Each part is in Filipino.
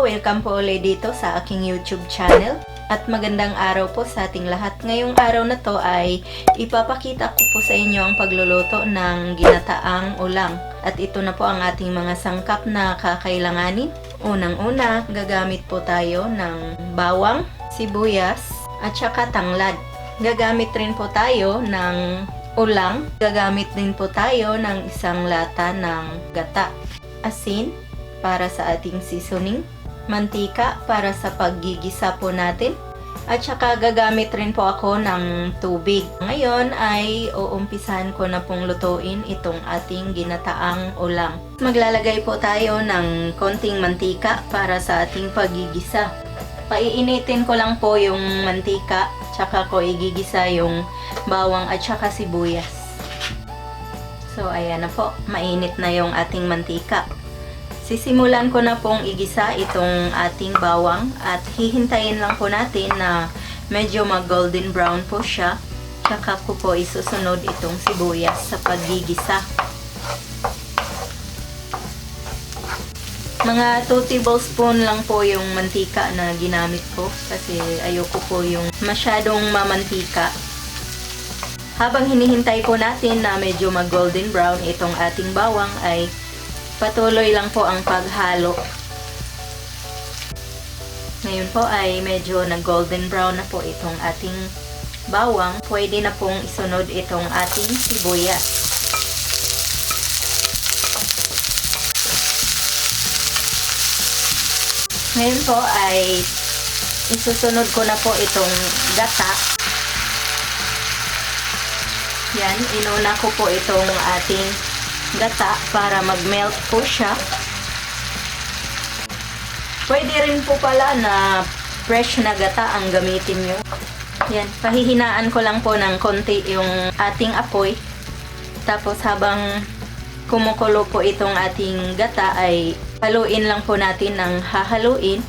welcome po ulit dito sa aking YouTube channel. At magandang araw po sa ating lahat. Ngayong araw na to ay ipapakita ko po sa inyo ang pagluluto ng ginataang ulang. At ito na po ang ating mga sangkap na kakailanganin. Unang-una, gagamit po tayo ng bawang, sibuyas, at saka tanglad. Gagamit rin po tayo ng ulang. Gagamit din po tayo ng isang lata ng gata. Asin para sa ating seasoning. Mantika para sa paggigisa po natin. At saka gagamit rin po ako ng tubig. Ngayon ay uumpisahan ko na pong lutuin itong ating ginataang ulang. Maglalagay po tayo ng konting mantika para sa ating paggigisa. Paiinitin ko lang po yung mantika, tsaka ko igigisa yung bawang at saka sibuyas. So ayan na po, mainit na yung ating mantika. Sisimulan ko na pong igisa itong ating bawang at hihintayin lang po natin na medyo mag-golden brown po siya. Tsaka ko po isusunod itong sibuyas sa paggigisa. Mga 2 tablespoon lang po yung mantika na ginamit ko kasi ayoko po yung masyadong mamantika. Habang hinihintay po natin na medyo mag-golden brown itong ating bawang ay patuloy lang po ang paghalo. Ngayon po ay medyo nag-golden brown na po itong ating bawang. Pwede na pong isunod itong ating sibuyas. Ngayon po ay isusunod ko na po itong gata. Yan, inuna ko po itong ating gata para mag-melt po siya. Pwede rin po pala na fresh na gata ang gamitin nyo. Yan, pahihinaan ko lang po ng konti yung ating apoy. Tapos habang kumukulo po itong ating gata ay haluin lang po natin ng hahaluin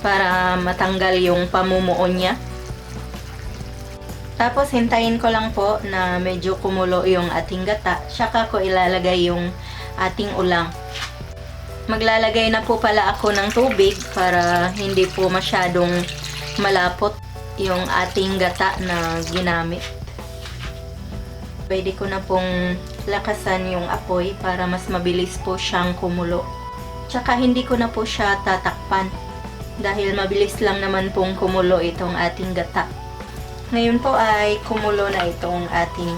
para matanggal yung pamumuo niya. Tapos hintayin ko lang po na medyo kumulo yung ating gata. Saka ko ilalagay yung ating ulang. Maglalagay na po pala ako ng tubig para hindi po masyadong malapot yung ating gata na ginamit. Pwede ko na pong lakasan yung apoy para mas mabilis po siyang kumulo. Tsaka hindi ko na po siya tatakpan dahil mabilis lang naman pong kumulo itong ating gata. Ngayon po ay kumulo na itong ating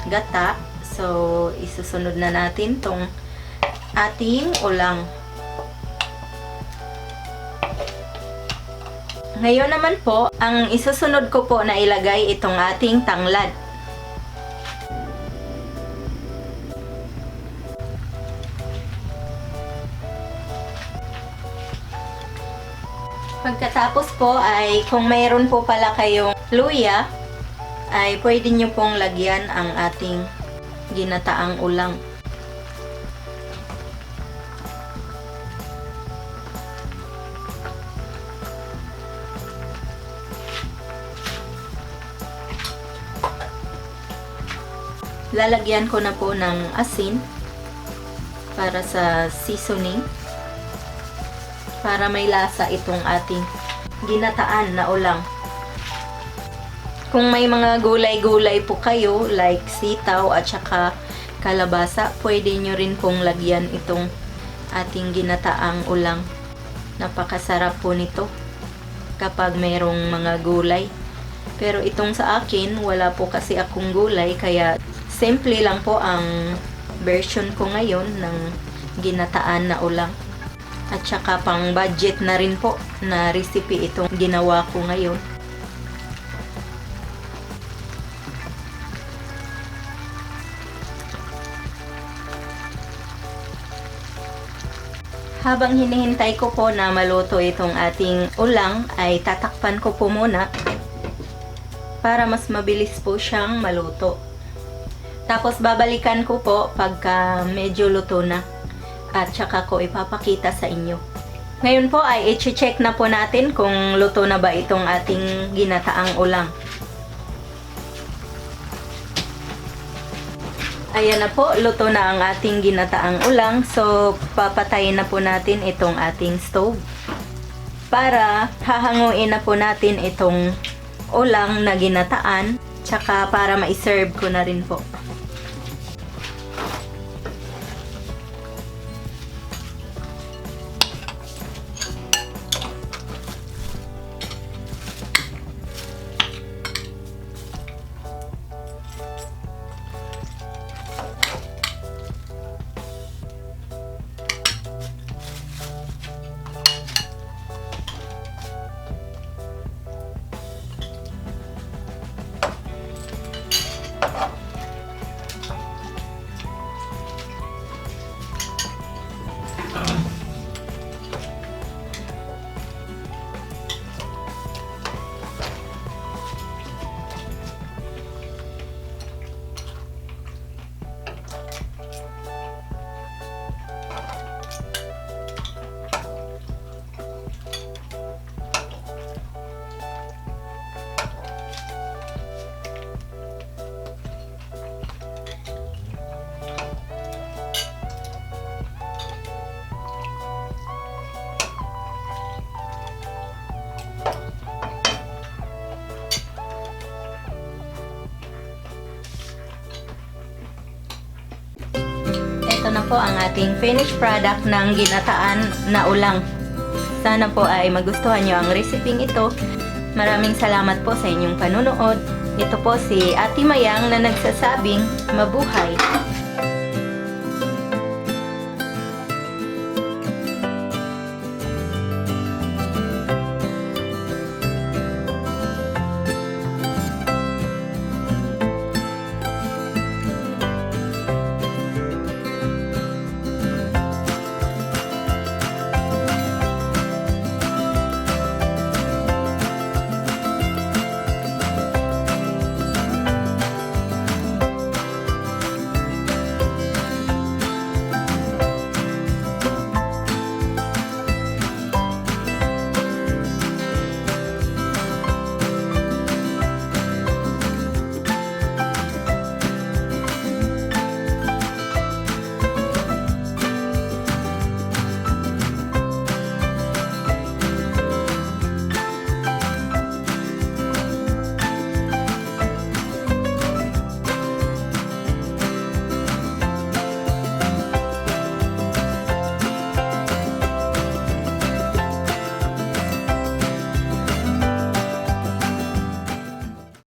gata. So, isusunod na natin itong ating ulang. Ngayon naman po, ang isusunod ko po na ilagay itong ating tanglad. Pagkatapos po ay kung mayroon po pala kayong luya, ay pwede nyo pong lagyan ang ating ginataang ulang. Lalagyan ko na po ng asin para sa seasoning. Para may lasa itong ating ginataan na ulang. Kung may mga gulay-gulay po kayo, like sitaw at saka kalabasa, pwede nyo rin pong lagyan itong ating ginataang ulang. Napakasarap po nito kapag mayroong mga gulay. Pero itong sa akin, wala po kasi akong gulay, kaya simple lang po ang version ko ngayon ng ginataan na ulang. At saka pang budget na rin po na recipe itong ginawa ko ngayon. Habang hinihintay ko po na maluto itong ating ulang ay tatakpan ko po muna para mas mabilis po siyang maluto. Tapos babalikan ko po pagka medyo luto na. At saka ko ipapakita sa inyo. Ngayon po ay i-check na po natin kung luto na ba itong ating ginataang ulang. Ayan na po, luto na ang ating ginataang ulang. So, papatayin na po natin itong ating stove. para hahanguin na po natin itong ulang na ginataan, tsaka para ma-serve ko na rin po. Ito na po ang ating finished product ng ginataan na ulang. Sana po ay magustuhan nyo ang reseping ito. Maraming salamat po sa inyong panunood. Ito po si Ate Mayang na nagsasabing mabuhay!